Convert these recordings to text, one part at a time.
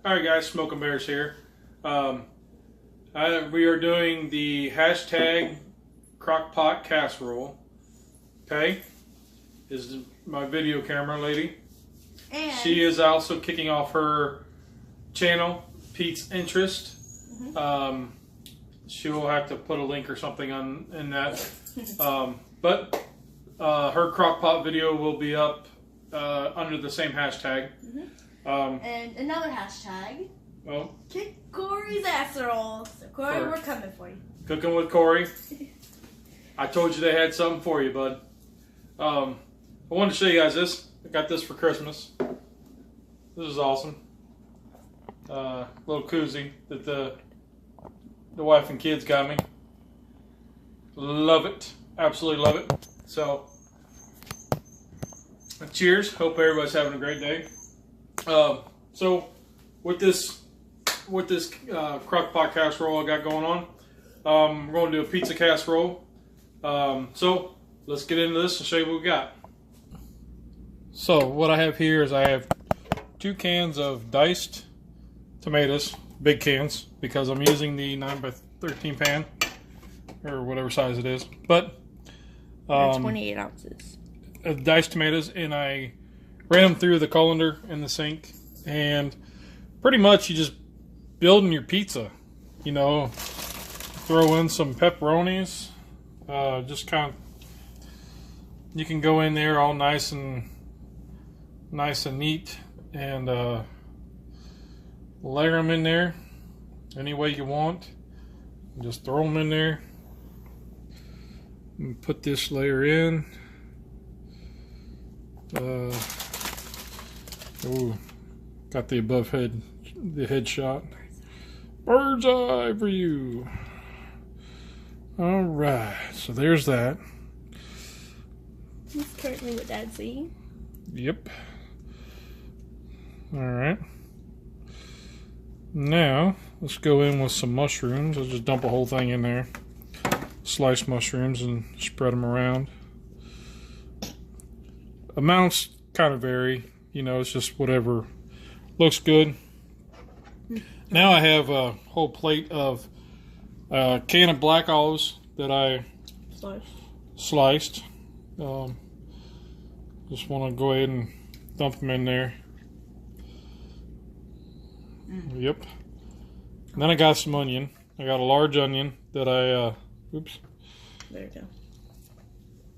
Alright guys, Smoking Bears here. We are doing the hashtag crockpot casserole. Okay? This is my video camera lady. And she is also kicking off her channel, Pete's Interest. She'll have to put a link or something in that. But her crockpot video will be up under the same hashtag. And another hashtag. Well, Kick Corey's casserole. So Corey, we're coming for you. Cooking with Corey. I told you they had something for you, bud. I wanted to show you guys this. I got this for Christmas. This is awesome. Little koozie that the wife and kids got me. Love it. Absolutely love it. So, cheers. Hope everybody's having a great day. So with this crockpot casserole I got going on, we're going to do a pizza casserole. So let's get into this and show you what we got. So what I have here is I have 2 cans of diced tomatoes, big cans, because I'm using the 9x13 pan or whatever size it is. But 28 ounces. Diced tomatoes, and I ran them through the colander in the sink, and pretty much you just building your pizza. You know, throw in some pepperonis, just kind of, you can go in there all nice and neat, and layer them in there any way you want. Just throw them in there and put this layer in. Ooh, got the head shot. Bird's eye for you. All right, so there's that. That's currently what Dad's seeing. Yep. All right. Now let's go in with some mushrooms. I'll just dump a whole thing in there. Sliced mushrooms and spread them around. Amounts kind of vary. You know, it's just whatever looks good. Now I have a whole plate of can of black olives that I sliced. Just want to go ahead and dump them in there. Yep. And then I got some onion. I got a large onion that I There you go.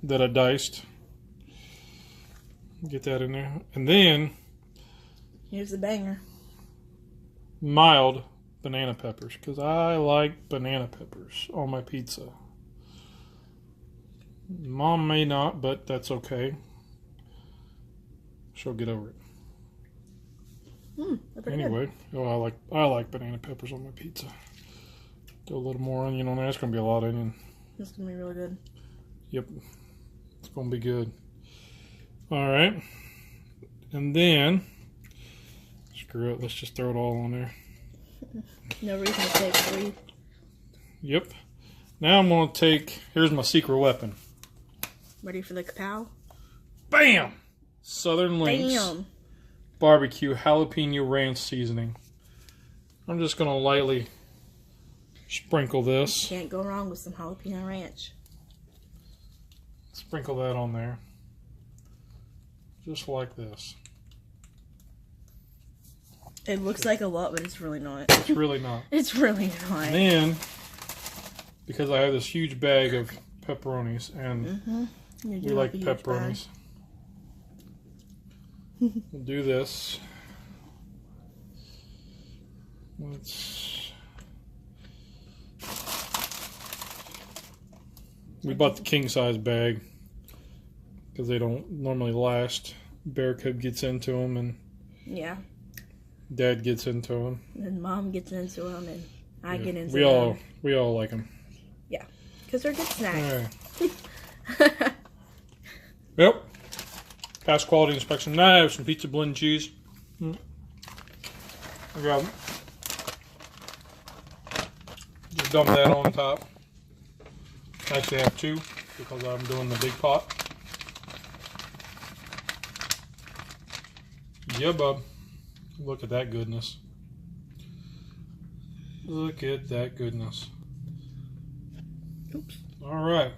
That I diced. Get that in there. And then here's the banger. Mild banana peppers, because I like banana peppers on my pizza. Mom may not, but that's okay. She'll get over it. Anyway, oh, I like banana peppers on my pizza. Do a little more onion on there. It's gonna be a lot of onion. It's gonna be really good. Yep, it's gonna be good. All right, and then screw it. Let's just throw it all on there. No reason to take 3. Yep. Now I'm gonna take. Here's my secret weapon. Ready for the kapow? Bam! Southern Links. Bam! Barbecue jalapeno ranch seasoning. I'm just gonna lightly sprinkle this. Can't go wrong with some jalapeno ranch. Sprinkle that on there. Just like this. It looks like a lot, but it's really not. It's really not. It's really not. And then, because I have this huge bag of pepperonis, and we like pepperonis, we'll do this. We bought the king size bag because they don't normally last. Bear Cub gets into them, and yeah, Dad gets into them, and Mom gets into them, and I get into them. We all like them. Yeah, because they're good snacks. Right. Yep. Pass quality inspection. Now I have some pizza blend cheese. I got them. Just dump that on top. Actually, I have 2 because I'm doing the big pot. Yeah, bub. Look at that goodness. Look at that goodness. Oops. All right.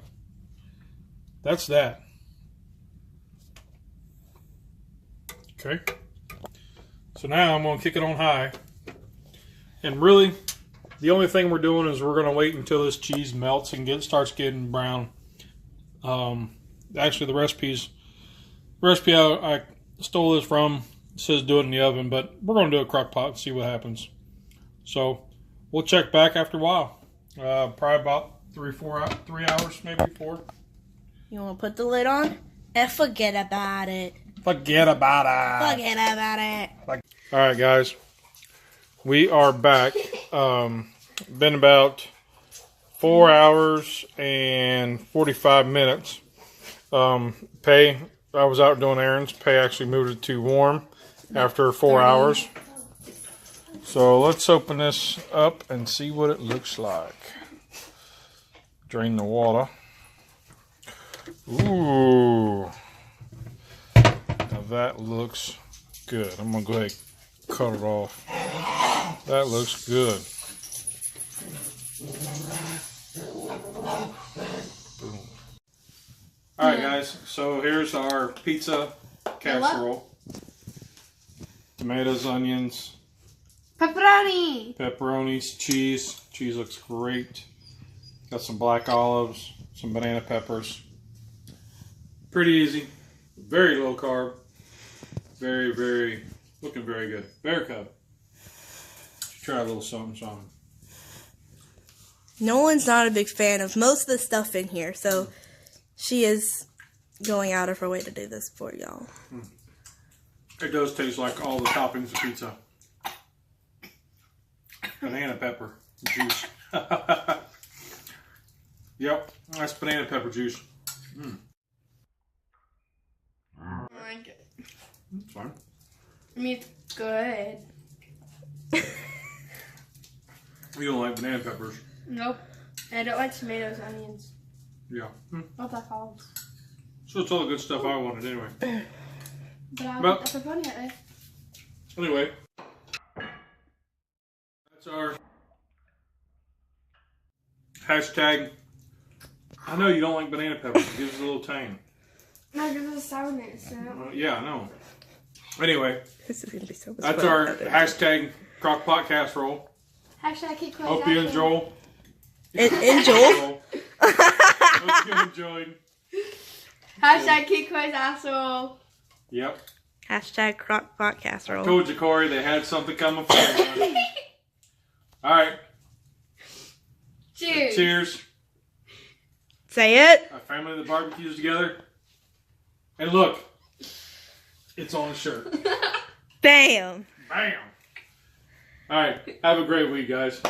That's that. Okay. So now I'm going to kick it on high. And really, the only thing we're doing is we're going to wait until this cheese melts and starts getting brown. Actually, the recipe I stole this from says do it in the oven, but we're going to do a crock pot and see what happens. So we'll check back after a while. Probably about 3 hours, maybe 4. You want to put the lid on? And forget about it. Forget about it. Forget about it. All right, guys. We are back. Been about 4 hours and 45 minutes. Pay, I was out doing errands. Pay actually moved it to warm after 4 hours. So let's open this up and see what it looks like. Drain the water. Ooh. Now that looks good. I'm going to go ahead and cut it off. That looks good. Boom. Alright guys, so here's our pizza casserole. Tomatoes, onions. Pepperoni. Pepperonis, cheese. Cheese looks great. Got some black olives, some banana peppers. Pretty easy. Very low carb. Very, looking very good. Bear cub. Try a little something. Nolan's not a big fan of most of the stuff in here, so she is going out of her way to do this for y'all. It does taste like all the toppings of pizza. Banana pepper juice. Yep, that's banana pepper juice. I like it. That's fine. I mean, it's good. You don't like banana peppers? Nope. I don't like tomatoes, onions. Yeah. Not that olives. So it's all the good stuff I wanted anyway. But I Well- like the pepperoni. Anyway, that's our hashtag. I know you don't like banana peppers. It gives it a little tang. No, because of the sourness. Yeah, I know. Anyway, This is going to be so much that's fun. our hashtag crockpot casserole. Hashtag keep quiet. Hope you enjoy. Enjoy? Hope you enjoyed. Hashtag keep quiet asshole. Yep. Hashtag crockpot casserole. Told you, Corey, they had something coming for you. All right. Cheers. Cheers. Say it. Our family that barbecues together. And look, it's on a shirt. Bam. Bam. All right. Have a great week, guys.